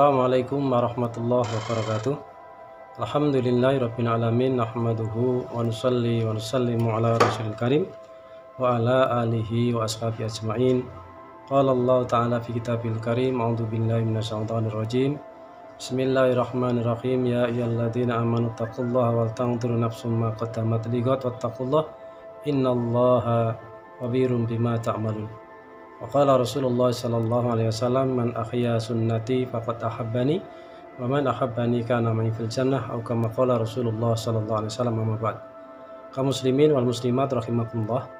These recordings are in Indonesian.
Assalamualaikum warahmatullahi wabarakatuh. Alhamdulillahirabbil alamin, nahmaduhu wa nusalli wa nusallimu ala rasulil karim wa ala alihi wa ashabihi ajmain. Qala Allah ta'ala fi kitabil karim, a'udzu billahi minasyaitonir rajim. Bismillahirrahmanirrahim. Ya ayyuhalladzina amanu taqullaha wal tanzur nafsum ma qaddamat lighad wattaqullaha innallaha khabirum bima ta'malun. Waqala Rasulullah sallallahu alaihi wasallam, man ahya sunnati faqad ahabbani wa man ahabbani kana ma'i fil jannah, atau kama qala Rasulullah sallallahu alaihi wasallam. Amma ba'd. Kaum muslimin wal muslimat rahimakumullah,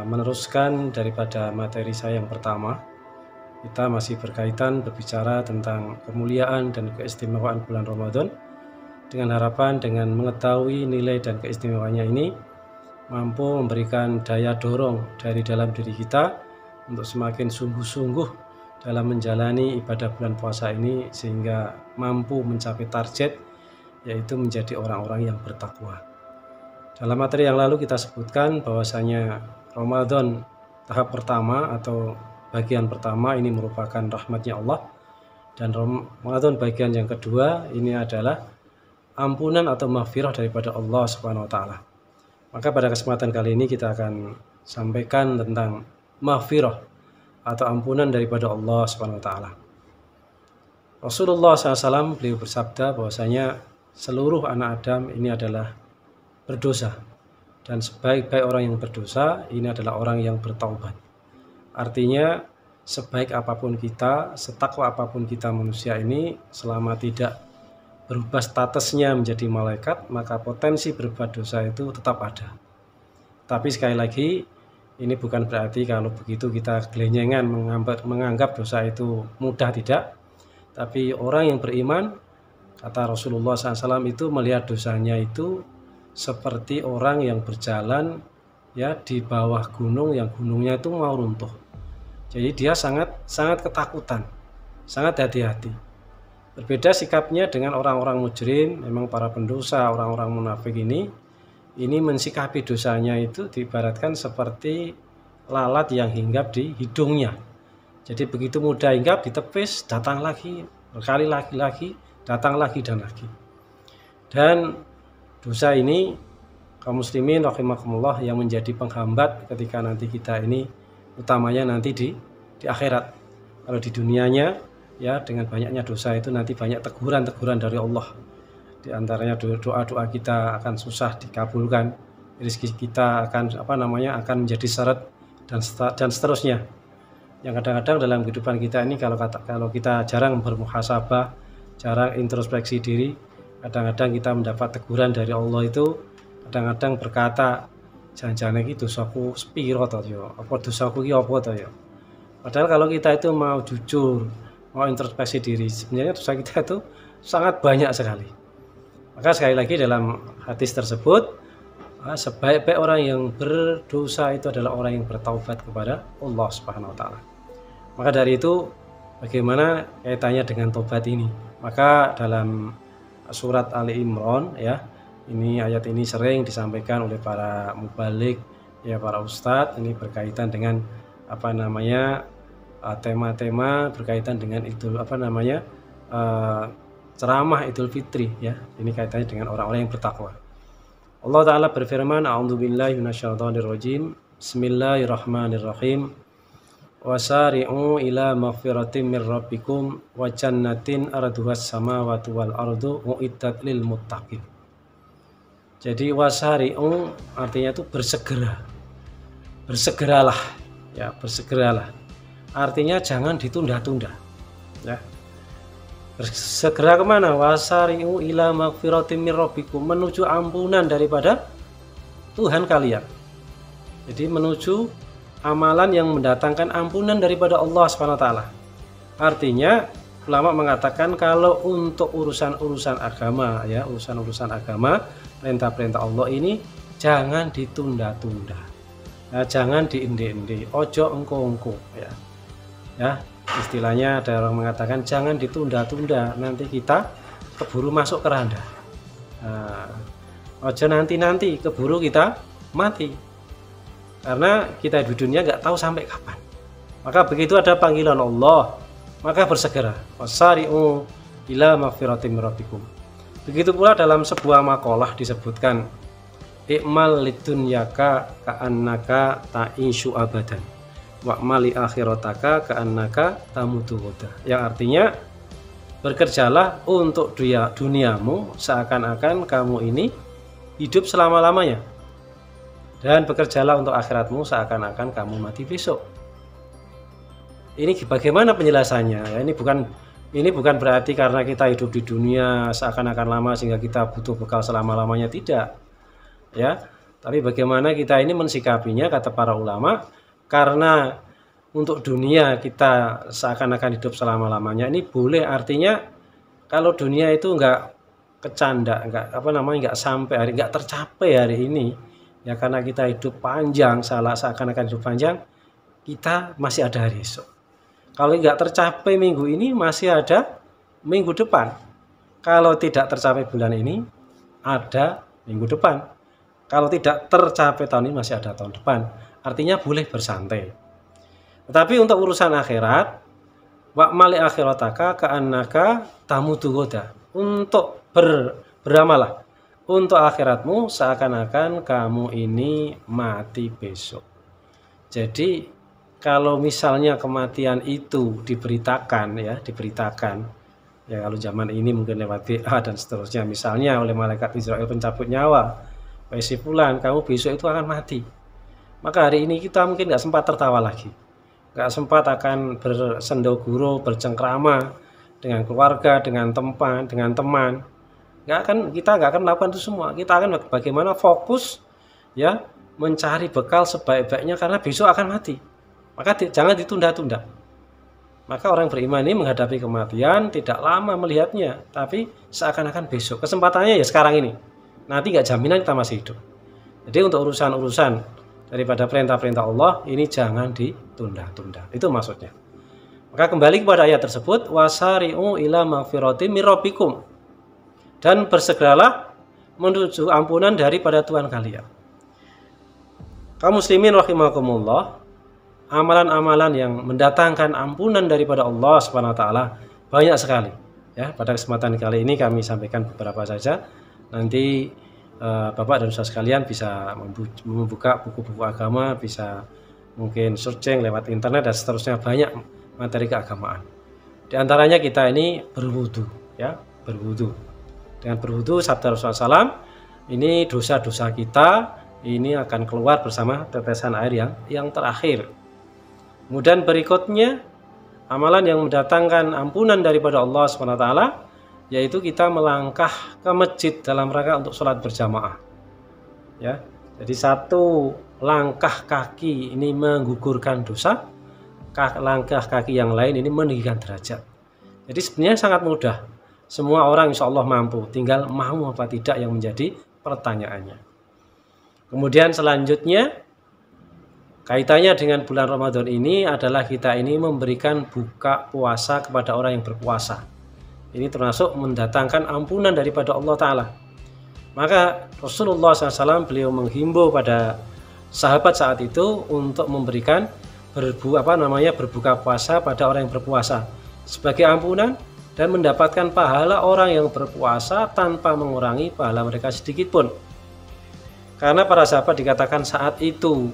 meneruskan daripada materi saya yang pertama, kita masih berkaitan berbicara tentang kemuliaan dan keistimewaan bulan Ramadan, dengan harapan dengan mengetahui nilai dan keistimewaannya ini mampu memberikan daya dorong dari dalam diri kita untuk semakin sungguh-sungguh dalam menjalani ibadah bulan puasa ini, sehingga mampu mencapai target, yaitu menjadi orang-orang yang bertakwa. Dalam materi yang lalu kita sebutkan bahwasanya Ramadan tahap pertama atau bagian pertama ini merupakan rahmatnya Allah, dan Ramadan bagian yang kedua ini adalah ampunan atau maghfirah daripada Allah Subhanahu wa taala. Maka pada kesempatan kali ini kita akan sampaikan tentang maghfirah atau ampunan daripada Allah Subhanahu wa taala. Rasulullah SAW beliau bersabda bahwasanya seluruh anak Adam ini adalah berdosa, dan sebaik-baik orang yang berdosa ini adalah orang yang bertaubat. Artinya sebaik apapun kita, setakwa apapun kita manusia ini, selama tidak berubah statusnya menjadi malaikat, maka potensi berbuat dosa itu tetap ada. Tapi sekali lagi, ini bukan berarti kalau begitu kita gelenyengan menganggap dosa itu mudah, tidak. Tapi orang yang beriman, kata Rasulullah SAW, itu melihat dosanya itu seperti orang yang berjalan ya di bawah gunung yang gunungnya itu mau runtuh. Jadi dia sangat ketakutan, sangat hati-hati. Berbeda sikapnya dengan orang-orang mujrim, memang para pendosa, orang-orang munafik ini mensikapi dosanya itu diibaratkan seperti lalat yang hinggap di hidungnya. Jadi begitu mudah hinggap, ditepis, datang lagi, berkali lagi, datang lagi dan lagi. Dan dosa ini, kaum muslimin rahimakumullah, yang menjadi penghambat ketika nanti kita ini, utamanya nanti di akhirat. Kalau di dunianya ya, dengan banyaknya dosa itu nanti banyak teguran-teguran dari Allah. Di antaranya doa-doa kita akan susah dikabulkan, rezeki kita akan akan menjadi syarat, dan seterusnya. Yang kadang-kadang dalam kehidupan kita ini, kalau kita jarang bermuhasabah, jarang introspeksi diri, kadang-kadang kita mendapat teguran dari Allah itu kadang-kadang berkata, jangan-jangan iki dosaku sepiro to yo, apa dosaku iki apa to yo. Padahal kalau kita itu mau jujur, mau introspeksi diri, sebenarnya dosa kita itu sangat banyak sekali. Maka sekali lagi dalam hadis tersebut, sebaik-baik orang yang berdosa itu adalah orang yang bertaubat kepada Allah Subhanahu wa taala. Maka dari itu, bagaimana kaitannya dengan tobat ini? Maka dalam surat Ali Imran ya, ini ayat ini sering disampaikan oleh para mubalik ya, para ustadz, ini berkaitan dengan tema-tema berkaitan dengan itu ceramah Idul Fitri ya. Ini kaitannya dengan orang-orang yang bertakwa. Allah Ta'ala berfirman, a'udzubillahi minasyaitonirrajim, bismillahirrahmanirrahim, wasari'u ila maghfiratin mir rabbikum wa jannatin arduhas samawati wal ardu uiddat lil muttaqin. Jadi wasari'u artinya itu bersegera, bersegeralah ya, bersegeralah, artinya jangan ditunda-tunda ya. Segera kemana? Wasari'u ila maghfiratin mir rabbikum, menuju ampunan daripada Tuhan kalian. Jadi menuju amalan yang mendatangkan ampunan daripada Allah SWT. Artinya ulama mengatakan kalau untuk urusan-urusan agama ya, urusan-urusan agama, perintah-perintah Allah ini jangan ditunda-tunda. Ya, jangan diinde-inde, ojo engko-engko ya. Ya, istilahnya ada orang mengatakan jangan ditunda-tunda, nanti kita keburu masuk keranda. Ojo nanti keburu kita mati, karena kita di dunia nggak tahu sampai kapan. Maka begitu ada panggilan Allah, maka bersegera. Wasari'u ila magfiratin min rabbikum. Begitu pula dalam sebuah makalah disebutkan, I'mal lidunyaka ka'annaka ta'ishu abadan wa'mali akhirataka ka'annaka tamutu ghadan. Yang artinya, bekerjalah untuk duniamu seakan-akan kamu ini hidup selama-lamanya, dan bekerjalah untuk akhiratmu seakan-akan kamu mati besok. Ini bagaimana penjelasannya? Ya, ini bukan berarti karena kita hidup di dunia seakan-akan lama sehingga kita butuh bekal selama-lamanya, tidak. Ya, tapi bagaimana kita ini mensikapinya, kata para ulama, karena untuk dunia kita seakan-akan hidup selama-lamanya ini boleh, artinya kalau dunia itu enggak kecanda, enggak sampai enggak tercapai hari ini, ya karena kita hidup panjang, seakan-akan hidup panjang, kita masih ada hari esok. Kalau enggak tercapai minggu ini, masih ada minggu depan. Kalau tidak tercapai bulan ini, ada minggu depan. Kalau tidak tercapai tahun ini, masih ada tahun depan. Artinya boleh bersantai. Tetapi untuk urusan akhirat, wa'mali akhirataka ka'annaka tamutu ghadan. Untuk beramalah untuk akhiratmu seakan-akan kamu ini mati besok. Jadi kalau misalnya kematian itu diberitakan ya kalau zaman ini mungkin lewat WA dan seterusnya, misalnya oleh malaikat Israel pencabut nyawa, wahai si fulan, kamu besok itu akan mati. Maka hari ini kita mungkin nggak sempat tertawa lagi, nggak sempat akan bersendoguro, bercengkrama dengan keluarga, dengan teman. Kita nggak akan melakukan itu semua. Kita akan bagaimana fokus ya mencari bekal sebaik-baiknya karena besok akan mati. Maka jangan ditunda-tunda. Maka orang beriman ini menghadapi kematian tidak lama melihatnya, tapi seakan-akan besok. Kesempatannya ya sekarang ini. Nanti nggak jaminan kita masih hidup. Jadi untuk urusan-urusan daripada perintah-perintah Allah ini jangan ditunda-tunda. Itu maksudnya. Maka kembali kepada ayat tersebut, wasari'u ila magfiratin min rabbikum. Dan bersegeralah menuju ampunan daripada Tuhan kalian. Kaum muslimin rahimakumullah, amalan-amalan yang mendatangkan ampunan daripada Allah Subhanahu wa taala banyak sekali. Ya, pada kesempatan kali ini kami sampaikan beberapa saja. Nanti Bapak dan Saudara sekalian bisa membuka buku-buku agama, bisa mungkin searching lewat internet dan seterusnya, banyak materi keagamaan. Di antaranya kita ini berwudu, ya, berwudu. Dengan berwudu sabda Rasulullah SAW, ini dosa-dosa kita ini akan keluar bersama tetesan air yang terakhir. Kemudian berikutnya amalan yang mendatangkan ampunan daripada Allah SWT, yaitu kita melangkah ke masjid dalam rangka untuk sholat berjamaah. Ya, jadi satu langkah kaki ini menggugurkan dosa, langkah kaki yang lain ini meninggikan derajat. Jadi sebenarnya sangat mudah. Semua orang insya Allah mampu, tinggal mau apa tidak yang menjadi pertanyaannya. Kemudian selanjutnya kaitannya dengan bulan Ramadan ini adalah kita ini memberikan buka puasa kepada orang yang berpuasa. Ini termasuk mendatangkan ampunan daripada Allah Ta'ala. Maka Rasulullah SAW beliau menghimbau pada sahabat saat itu untuk memberikan berbuka puasa pada orang yang berpuasa sebagai ampunan dan mendapatkan pahala orang yang berpuasa tanpa mengurangi pahala mereka sedikit pun. Karena para sahabat dikatakan saat itu,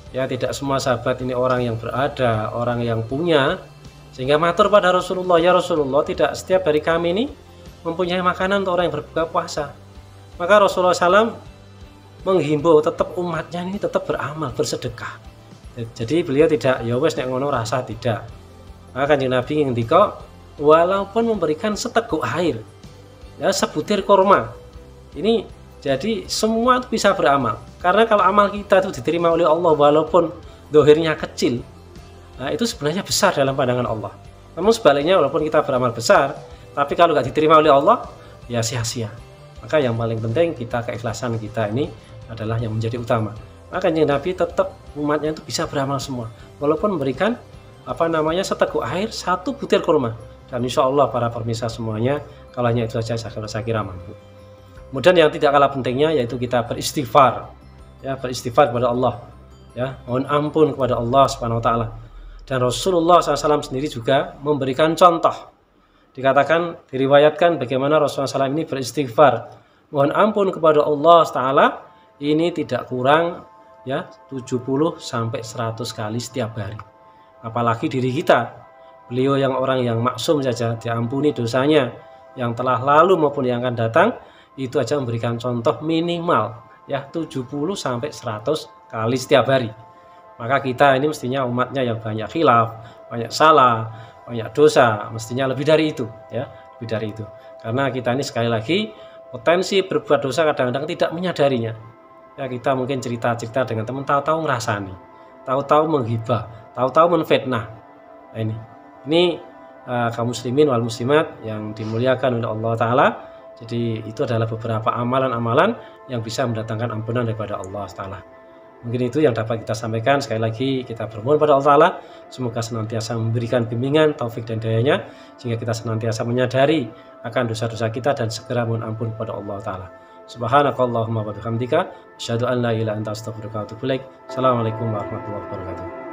ya tidak semua sahabat ini orang yang berada, orang yang punya, sehingga matur pada Rasulullah, ya Rasulullah, tidak setiap dari kami ini mempunyai makanan untuk orang yang berbuka puasa. Maka Rasulullah SAW menghimbau tetap umatnya ini tetap beramal, bersedekah. Jadi beliau tidak, ya wes nek ngono rasa, tidak. Maka Kanjeng Nabi ngendika, walaupun memberikan seteguk air, ya sebutir kurma, ini jadi semua bisa beramal. Karena kalau amal kita itu diterima oleh Allah walaupun dohirnya kecil, nah itu sebenarnya besar dalam pandangan Allah. Namun sebaliknya walaupun kita beramal besar, tapi kalau nggak diterima oleh Allah, ya sia-sia. Maka yang paling penting kita keikhlasan kita ini adalah yang menjadi utama. Maka Kanjeng Nabi tetap umatnya itu bisa beramal semua, walaupun memberikan seteguk air, satu butir kurma. Dan insya Allah para pemirsa semuanya, kalau hanya itu saja saya kira mampu. Kemudian yang tidak kalah pentingnya yaitu kita beristighfar, ya beristighfar kepada Allah, ya mohon ampun kepada Allah Subhanahu Wa Taala. Dan Rasulullah SAW sendiri juga memberikan contoh. Dikatakan, diriwayatkan bagaimana Rasulullah SAW ini beristighfar, mohon ampun kepada Allah Ta'ala, ini tidak kurang ya 70 sampai 100 kali setiap hari. Apalagi diri kita, beliau yang orang yang maksum saja, diampuni dosanya yang telah lalu maupun yang akan datang, itu aja memberikan contoh minimal ya 70 sampai 100 kali setiap hari. Maka kita ini mestinya umatnya yang banyak khilaf, banyak salah, banyak dosa, mestinya lebih dari itu ya, lebih dari itu. Karena kita ini sekali lagi potensi berbuat dosa kadang-kadang tidak menyadarinya. Ya, kita mungkin cerita-cerita dengan teman, tahu-tahu ngerasani, tahu-tahu menghibah, tahu-tahu menfitnah. Nah, ini kaum muslimin wal muslimat yang dimuliakan oleh Allah Ta'ala. Jadi itu adalah beberapa amalan-amalan yang bisa mendatangkan ampunan daripada Allah Ta'ala. Mungkin itu yang dapat kita sampaikan. Sekali lagi kita bermohon pada Allah Ta'ala, semoga senantiasa memberikan bimbingan, taufik dan dayanya, sehingga kita senantiasa menyadari akan dosa-dosa kita dan segera mohon ampun kepada Allah Ta'ala. Subhanakallahumma wa bihamdika, asyhadu an la ilaha illa anta astaghfiruka wa atubu ilaik. Assalamualaikum warahmatullahi wabarakatuh.